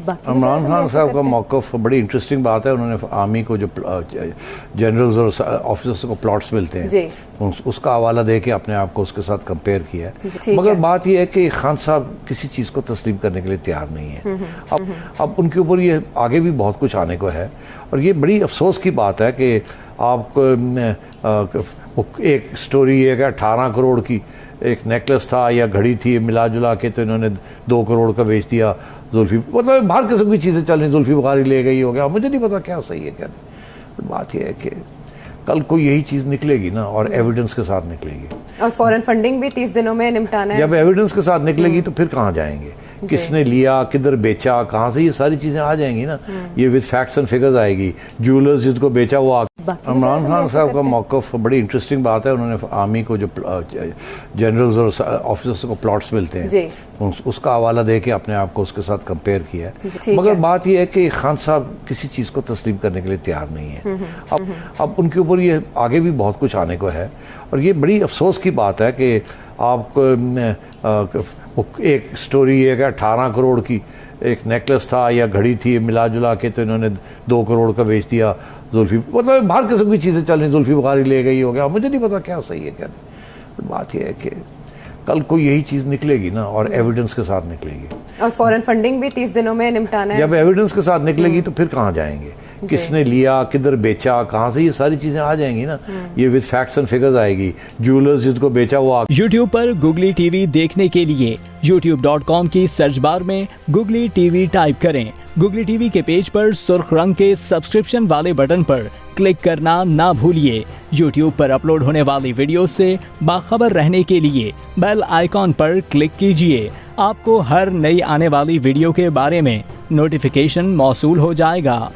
عمران خان صاحب کا موقف بڑی انٹرسٹنگ بات ہے. انہوں نے آرمی کو جو جنرلز اور آفیسرس کو پلاٹس ملتے ہیں اس کا حوالہ دے کے اپنے آپ کو اس کے ساتھ کمپیئر کیا ہے. مگر بات یہ ہے کہ خان صاحب کسی چیز کو تسلیم کرنے کے لیے تیار نہیں ہے. اب ان کے اوپر یہ آگے بھی بہت کچھ آنے کو ہے اور یہ بڑی افسوس کی بات ہے کہ آپ کو ایک سٹوری ہے کہ 18 کروڑ کی ایک نیکلس تھا یا گھڑی تھی, ملا جلا کے تو انہوں نے 2 کروڑ کا بیچ دیا. زلفی مطلب ہر قسم کی چیزیں چل رہی, زلفی بخاری لے گئی ہو گیا, مجھے نہیں پتا کیا صحیح ہے کیا نہیں. بات یہ ہے کہ کل کو یہی چیز نکلے گی نا اور ایویڈنس کے ساتھ نکلے گی, اور فورن فنڈنگ بھی 30 دنوں میں نمٹانا ہے. جب ایویڈنس کے ساتھ نکلے گی تو پھر کہاں جائیں گے, کس نے لیا, کدھر بیچا, کہاں سے, یہ ساری چیزیں آ جائیں گی نا. یہ ود فیکٹس اینڈ فگرز آئے گی. جیولرز جس کو بیچا وہ عمران خان صاحب کا موقف بڑی انٹرسٹنگ بات ہے. انہوں نے آرمی کو جو جنرلز اور آفیسرس کو پلاٹس ملتے ہیں اس کا حوالہ دے کے اپنے آپ کو اس کے ساتھ کمپیئر کیا ہے. مگر بات یہ ہے کہ خان صاحب کسی چیز کو تسلیم کرنے کے لیے تیار نہیں ہے. اب ان کے اوپر یہ آگے بھی بہت کچھ آنے کو ہے اور یہ بڑی افسوس کی بات ہے کہ آپ کو ایک سٹوری ہے کہ 18 کروڑ کی ایک نیکلس تھا یا گھڑی تھی, ملا جلا کے تو انہوں نے 2 کروڑ کا بیچ دیا. زلفی مطلب ہر قسم کی چیزیں چل رہی, زلفی بخاری لے گئی ہو گیا, مجھے نہیں پتا کیا صحیح ہے کیا نہیں. بات یہ ہے کہ کل کو یہی چیز نکلے گی نا اور ایویڈنس کے ساتھ نکلے گی, اور فورن فنڈنگ بھی 30 دنوں میں نمٹانا ہے. جب ایویڈنس کے ساتھ نکلے گی تو پھر کہاں جائیں گے, کس نے لیا, کدھر بیچا, کہاں سے, یہ ساری چیزیں آ جائیں گی نا. یہ ود فیکٹس اینڈ فگرز آئے گی. جیولرز جس کو بیچا وہ یوٹیوب پر گوگلی ٹی وی دیکھنے کے لیے youtube.com کی سرچ بار میں گوگلی ٹی وی ٹائپ کریں. گوگلی ٹی وی کے پیج پر سرخ رنگ کے سبسکرپشن والے بٹن پر کلک کرنا نہ بھولیے. یوٹیوب پر اپلوڈ ہونے والی ویڈیو سے باخبر رہنے کے لیے بیل آئیکن پر کلک کیجیے. آپ کو ہر نئی آنے والی ویڈیو کے بارے میں نوٹیفیکیشن موصول ہو جائے گا.